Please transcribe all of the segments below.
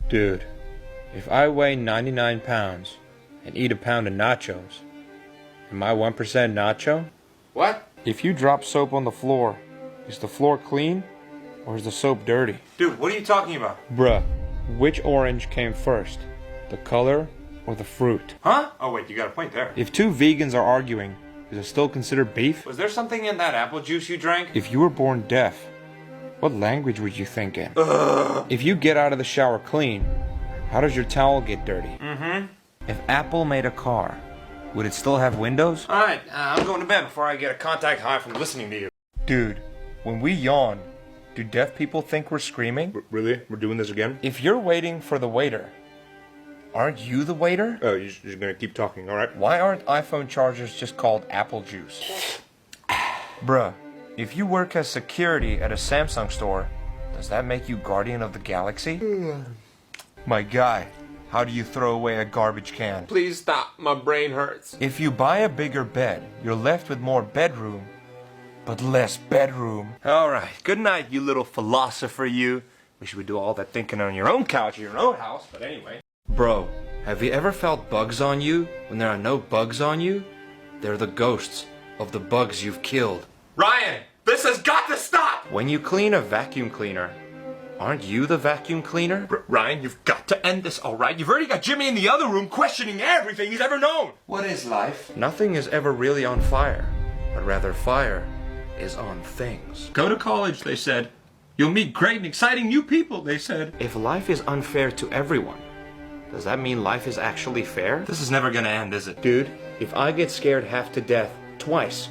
Dude, if I weigh 99 pounds and eat a pound of nachos, am I 1% nacho? What? If you drop soap on the floor, is the floor clean or is the soap dirty? Dude, what are you talking about? Bruh, which orange came first? The color or the fruit? Huh? Oh wait, you got a point there. If two vegans are arguing, is it still considered beef? Was there something in that apple juice you drank? If you were born deaf, what language would you think in? Ugh. If you get out of the shower clean, how does your towel get dirty? If Apple made a car, would it still have windows? Alright, I'm going to bed before I get a contact high from listening to you. Dude, when we yawn, do deaf people think we're screaming? Really? We're doing this again? If you're waiting for the waiter, aren't you the waiter? Oh, you're gonna keep talking, alright? Why aren't iPhone chargers just called apple juice? Bruh, if you work as security at a Samsung store, does that make you guardian of the galaxy? My guy, how do you throw away a garbage can? Please stop, my brain hurts. If you buy a bigger bed, you're left with more bedroom, but less bedroom. Alright, good night, you little philosopher, you. Wish you would do all that thinking on your own couch in your own house, but anyway. Bro, have you ever felt bugs on you when there are no bugs on you? They're the ghosts of the bugs you've killed. Ryan, this has got to stop! When you clean a vacuum cleaner, aren't you the vacuum cleaner? Ryan, you've got to end this, alright? You've already got Jimmy in the other room questioning everything he's ever known. What is life? Nothing is ever really on fire, but rather fire is on things. Go to college, they said. You'll meet great and exciting new people, they said. If life is unfair to everyone, does that mean life is actually fair? This is never gonna end, is it? Dude, if I get scared half to death twice,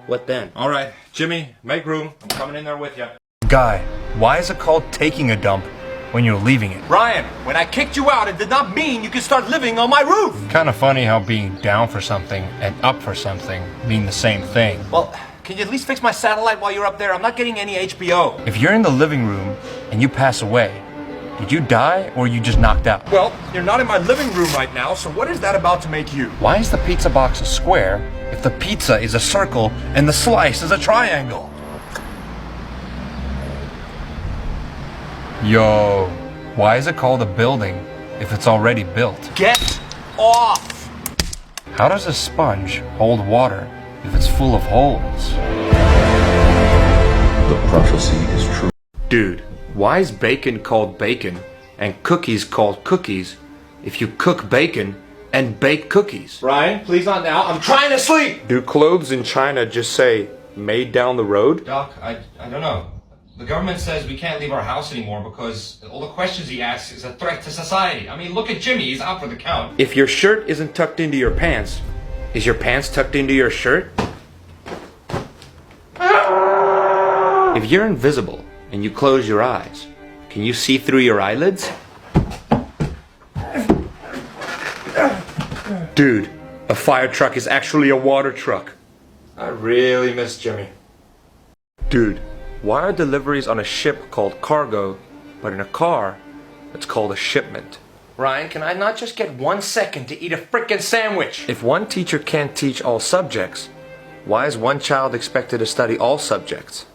what then? Alright, Jimmy, make room. I'm coming in there with you. Guy, why is it called taking a dump when you're leaving it? Ryan, when I kicked you out, it did not mean you could start living on my roof! Kind of funny how being down for something and up for something mean the same thing. Well, can you at least fix my satellite while you're up there? I'm not getting any HBO. If you're in the living room and you pass away, did you die or you just knocked out? Well, you're not in my living room right now, so what is that about to make you? Why is the pizza box a square if the pizza is a circle and the slice is a triangle? Yo, why is it called a building if it's already built? Get off! How does a sponge hold water if it's full of holes? The prophecy is true. Dude, why is bacon called bacon and cookies called cookies if you cook bacon and bake cookies? Ryan, please not now. I'm trying to sleep! Do clothes in China just say, made down the road? Doc, I don't know. The government says we can't leave our house anymore because all the questions he asks is a threat to society. I mean, look at Jimmy. He's out for the count. If your shirt isn't tucked into your pants, is your pants tucked into your shirt? If you're invisible and you close your eyes, can you see through your eyelids? Dude, a fire truck is actually a water truck. I really miss Jimmy. Dude, why are deliveries on a ship called cargo, but in a car, it's called a shipment? Ryan, can I not just get 1 second to eat a frickin' sandwich? If one teacher can't teach all subjects, why is one child expected to study all subjects?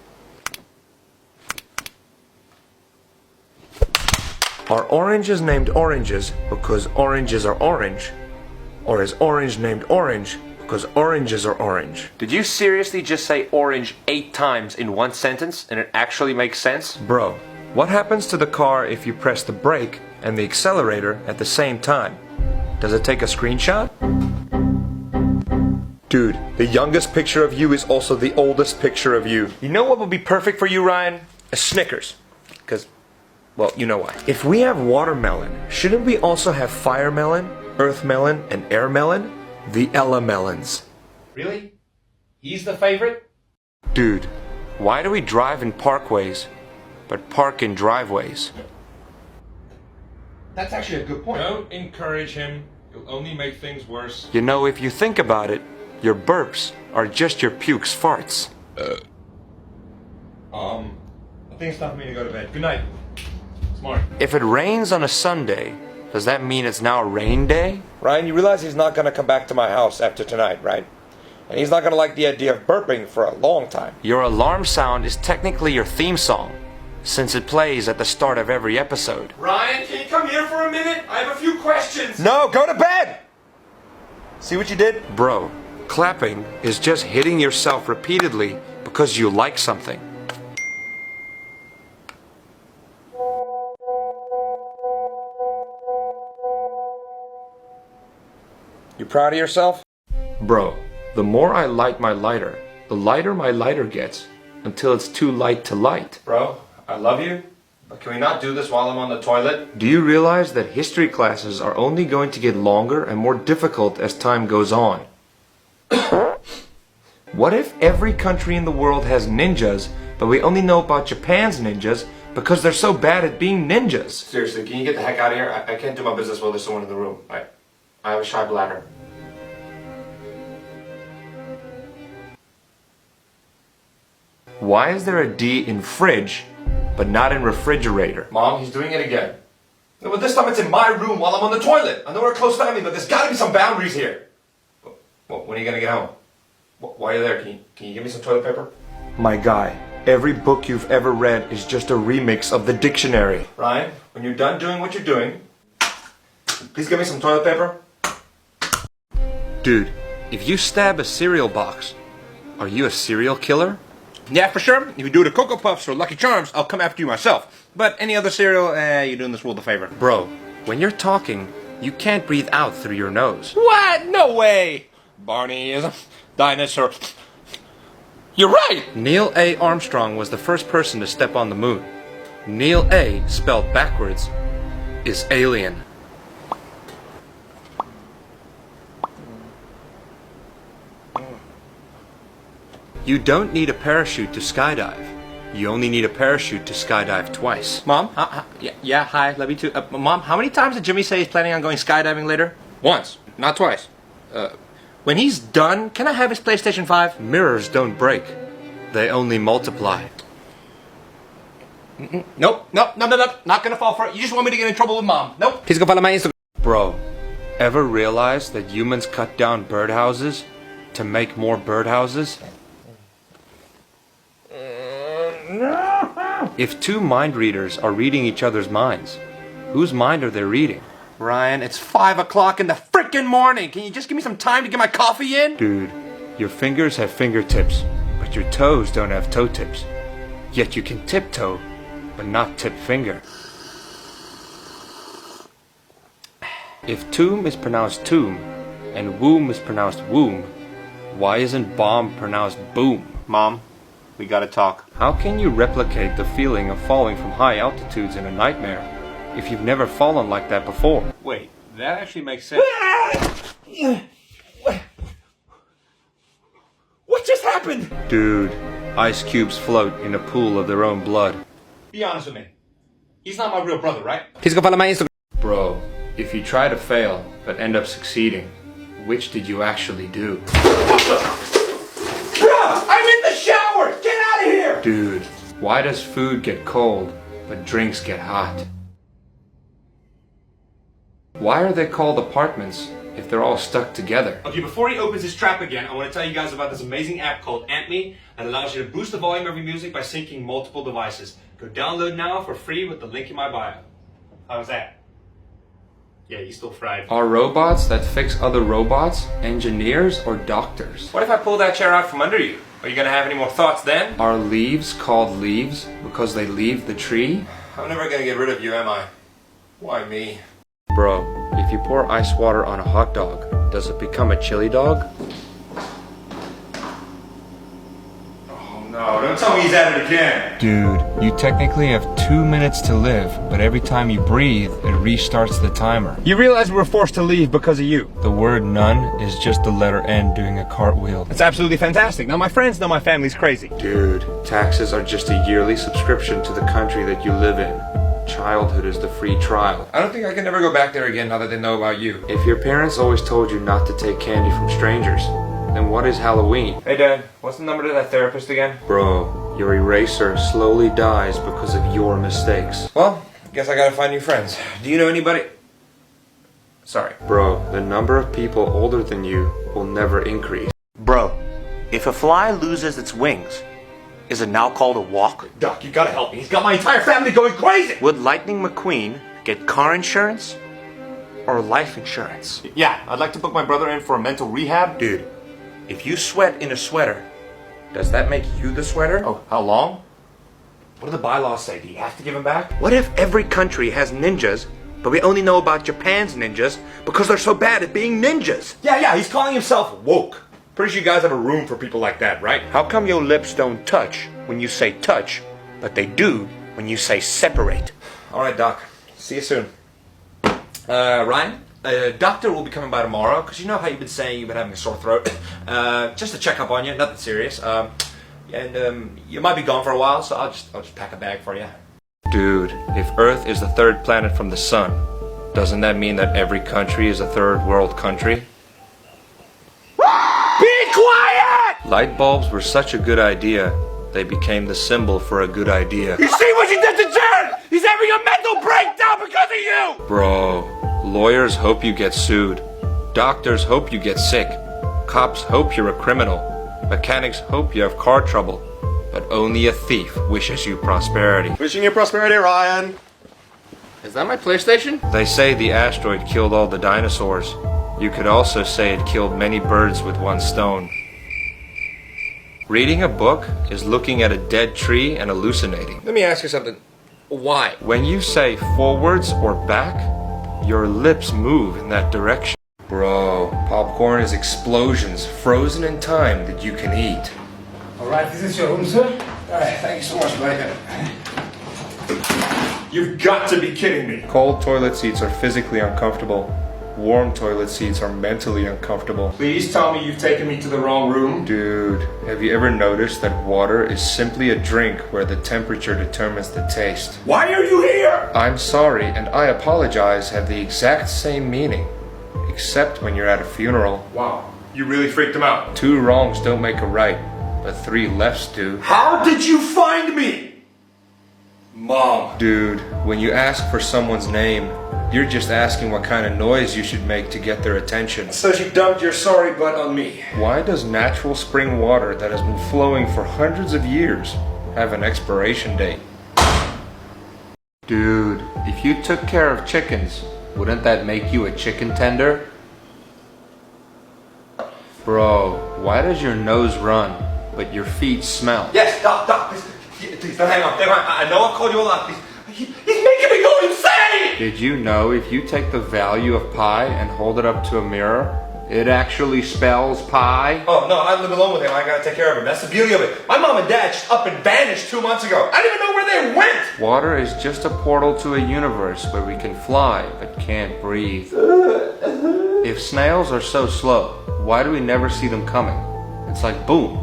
Are oranges named oranges because oranges are orange? Or is orange named orange because oranges are orange? Did you seriously just say orange 8 times in one sentence and it actually makes sense? Bro, what happens to the car if you press the brake and the accelerator at the same time? Does it take a screenshot? Dude, the youngest picture of you is also the oldest picture of you. You know what would be perfect for you, Ryan? A Snickers. Because, well, you know why. If we have watermelon, shouldn't we also have fire melon, earth melon, and air melon? The Ella melons. Really? He's the favorite? Dude, why do we drive in parkways, but park in driveways? That's actually a good point. Don't encourage him. You'll only make things worse. You know, if you think about it, your burps are just your pukes farts. I think it's time for me to go to bed. Good night. Smart. If it rains on a Sunday, does that mean it's now a rain day? Ryan, you realize he's not going to come back to my house after tonight, right? And he's not going to like the idea of burping for a long time. Your alarm sound is technically your theme song, since it plays at the start of every episode. Ryan, can you come here for a minute? I have a few questions. No, go to bed! See what you did? Bro, clapping is just hitting yourself repeatedly because you like something. You proud of yourself? Bro, the more I light my lighter, the lighter my lighter gets, until it's too light to light. Bro, I love you, but can we not do this while I'm on the toilet? Do you realize that history classes are only going to get longer and more difficult as time goes on? What if every country in the world has ninjas, but we only know about Japan's ninjas because they're so bad at being ninjas? Seriously, can you get the heck out of here? I can't do my business while there's someone in the room. I have a shy bladder. Why is there a D in fridge, but not in refrigerator? Mom, he's doing it again. No, but this time it's in my room while I'm on the toilet. I know we're a close family, but there's gotta be some boundaries here. Well, when are you gonna get home? Why are you there? Can you give me some toilet paper? My guy, every book you've ever read is just a remix of the dictionary. Ryan, when you're done doing what you're doing, please give me some toilet paper. Dude, if you stab a cereal box, are you a serial killer? Yeah, for sure. If you do the Cocoa Puffs or Lucky Charms, I'll come after you myself. But any other cereal, you're doing this world a favor. Bro, when you're talking, you can't breathe out through your nose. What? No way! Barney is a dinosaur. You're right! Neil A. Armstrong was the first person to step on the moon. Neil A., spelled backwards, is alien. You don't need a parachute to skydive. You only need a parachute to skydive twice. Mom? Yeah, hi, love you too. Mom, how many times did Jimmy say he's planning on going skydiving later? Once, not twice. When he's done, can I have his PlayStation 5? Mirrors don't break. They only multiply. Nope, not gonna fall for it. You just want me to get in trouble with Mom. Nope. Please go follow my Instagram. Bro, ever realize that humans cut down birdhouses to make more birdhouses? If two mind readers are reading each other's minds, whose mind are they reading? Ryan, it's 5 o'clock in the frickin' morning. Can you just give me some time to get my coffee in? Dude, your fingers have fingertips, but your toes don't have toe tips. Yet you can tiptoe, but not tip finger. If tomb is pronounced tomb, and womb is pronounced womb, why isn't bomb pronounced boom? Mom, we gotta talk. How can you replicate the feeling of falling from high altitudes in a nightmare if you've never fallen like that before? Wait, that actually makes sense. What just happened? Dude, ice cubes float in a pool of their own blood. Be honest with me. He's not my real brother, right? Please go follow my Instagram. Bro, if you try to fail but end up succeeding, which did you actually do? I'm in the shower! Get out of here! Dude, why does food get cold but drinks get hot? Why are they called apartments if they're all stuck together? Okay, before he opens his trap again, I want to tell you guys about this amazing app called AntMe that allows you to boost the volume of your music by syncing multiple devices. Go download now for free with the link in my bio. How was that? Yeah, you still fried. Are robots that fix other robots engineers or doctors? What if I pull that chair out from under you? Are you gonna have any more thoughts then? Are leaves called leaves because they leave the tree? I'm never gonna get rid of you, am I? Why me? Bro, if you pour ice water on a hot dog, does it become a chili dog? Oh no, don't tell me he's at it again! Dude, you technically have 2 minutes to live, but every time you breathe, it restarts the timer. You realize we were forced to leave because of you. The word none is just the letter N doing a cartwheel. That's absolutely fantastic. Now my friends know my family's crazy. Dude, taxes are just a yearly subscription to the country that you live in. Childhood is the free trial. I don't think I can ever go back there again now that they know about you. If your parents always told you not to take candy from strangers, then what is Halloween? Hey Dad, what's the number to that therapist again? Bro, your eraser slowly dies because of your mistakes. Well, guess I gotta find new friends. Do you know anybody? Sorry. Bro, the number of people older than you will never increase. Bro, if a fly loses its wings, is it now called a walk? Doc, you gotta help me. He's got my entire family going crazy. Would Lightning McQueen get car insurance or life insurance? Yeah, I'd like to book my brother in for a mental rehab. Dude, if you sweat in a sweater, does that make you the sweater? Oh, how long? What do the bylaws say? Do you have to give him back? What if every country has ninjas, but we only know about Japan's ninjas because they're so bad at being ninjas? Yeah, he's calling himself woke. Pretty sure you guys have a room for people like that, right? How come your lips don't touch when you say touch, but they do when you say separate? All right, Doc. See you soon. Ryan, doctor will be coming by tomorrow, because you know how you've been saying you've been having a sore throat. Just to check up on you, nothing serious. You might be gone for a while, so I'll just pack a bag for you. Dude, if Earth is the third planet from the sun, doesn't that mean that every country is a third world country? Be quiet! Light bulbs were such a good idea, they became the symbol for a good idea. You see what you did to Jared? He's having a mental breakdown because of you! Bro, lawyers hope you get sued. Doctors hope you get sick. Cops hope you're a criminal. Mechanics hope you have car trouble. But only a thief wishes you prosperity. Wishing you prosperity, Ryan. Is that my PlayStation? They say the asteroid killed all the dinosaurs. You could also say it killed many birds with one stone. Reading a book is looking at a dead tree and hallucinating. Let me ask you something. Why? When you say forwards or back, your lips move in that direction. Bro, popcorn is explosions frozen in time that you can eat. Alright, this is your room, sir. Alright, thank you so much, buddy. You've got to be kidding me. Cold toilet seats are physically uncomfortable. Warm toilet seats are mentally uncomfortable. Please tell me you've taken me to the wrong room. Dude, have you ever noticed that water is simply a drink where the temperature determines the taste? Why are you here? I'm sorry and I apologize have the exact same meaning, except when you're at a funeral. Wow, you really freaked him out. 2 wrongs don't make a right, but 3 lefts do. How did you find me? Mom. Dude, when you ask for someone's name, you're just asking what kind of noise you should make to get their attention. So she dumped your sorry butt on me. Why does natural spring water that has been flowing for hundreds of years have an expiration date? Dude, if you took care of chickens, wouldn't that make you a chicken tender? Bro, why does your nose run, but your feet smell? Yes, Doc, please don't hang up. I know I've called you a lot. Please. He's making me go insane! Did you know if you take the value of pi and hold it up to a mirror, it actually spells pi? Oh, no, I live alone with him. I gotta take care of him. That's the beauty of it. My mom and dad just up and vanished 2 months ago. I didn't even know where they went! Water is just a portal to a universe where we can fly but can't breathe. If snails are so slow, why do we never see them coming? It's like boom,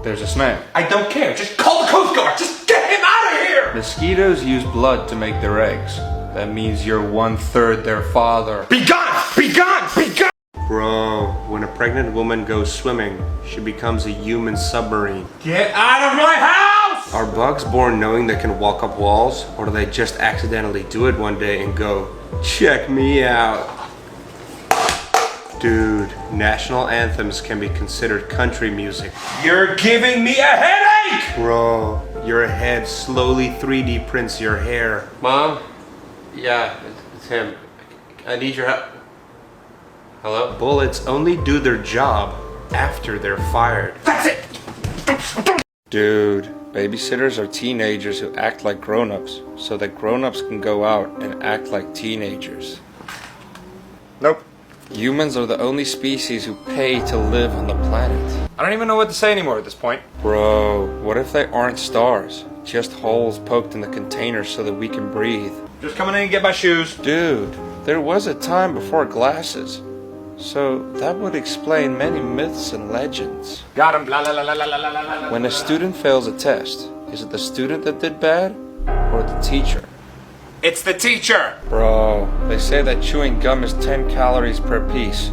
there's a snail. I don't care. Just call the Coast Guard. Just get him out of here! Mosquitoes use blood to make their eggs. That means you're 1/3 their father. Be gone! Be gone! Be gone! Bro, when a pregnant woman goes swimming, she becomes a human submarine. Get out of my house! Are bugs born knowing they can walk up walls, or do they just accidentally do it one day and go, check me out? Dude, national anthems can be considered country music. You're giving me a headache! Bro, your head slowly 3D prints your hair. Mom? Yeah, it's him. I need your help. Hello? Bullets only do their job after they're fired. That's it! Dude, babysitters are teenagers who act like grown-ups, so that grown-ups can go out and act like teenagers. Nope. Humans are the only species who pay to live on the planet. I don't even know what to say anymore at this point. Bro, what if they aren't stars? Just holes poked in the container so that we can breathe. Just coming in and get my shoes. Dude, there was a time before glasses. So that would explain many myths and legends. Got him. La la la la la la la la. When a student fails a test, is it the student that did bad or the teacher? It's the teacher. Bro, they say that chewing gum is 10 calories per piece.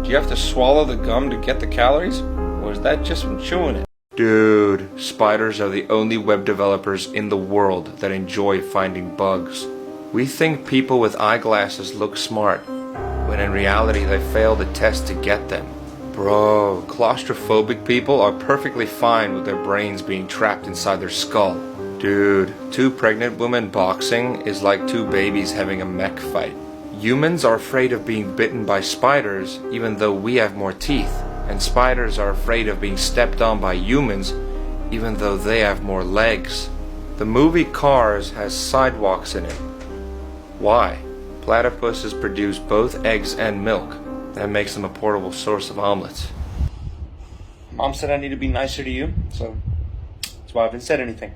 Do you have to swallow the gum to get the calories? Or is that just from chewing it? Dude, spiders are the only web developers in the world that enjoy finding bugs. We think people with eyeglasses look smart, when in reality they fail the test to get them. Bro, claustrophobic people are perfectly fine with their brains being trapped inside their skull. Dude, 2 pregnant women boxing is like 2 babies having a mech fight. Humans are afraid of being bitten by spiders even though we have more teeth. And spiders are afraid of being stepped on by humans even though they have more legs. The movie Cars has sidewalks in it. Why? Platypuses produce both eggs and milk. That makes them a portable source of omelets. Mom said I need to be nicer to you, so that's why I haven't said anything.